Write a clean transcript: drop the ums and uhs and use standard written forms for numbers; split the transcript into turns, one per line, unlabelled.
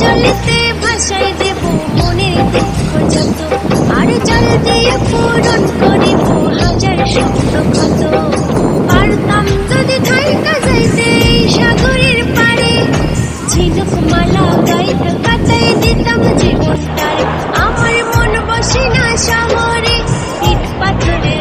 জলেতে ভাসাই দেব মনের দুঃখ যত, আর জল দিয়ে পূরণ করিব হাজার স্বপ্ন ক্ষত। পারতাম যদি থাইকা যাইতে এই সাগরের পারে, ঝিনুক মালা গাইতে কাটাই দিতাম জীবনটারে। আমার মন বসে না শহরে, ইট পাথরে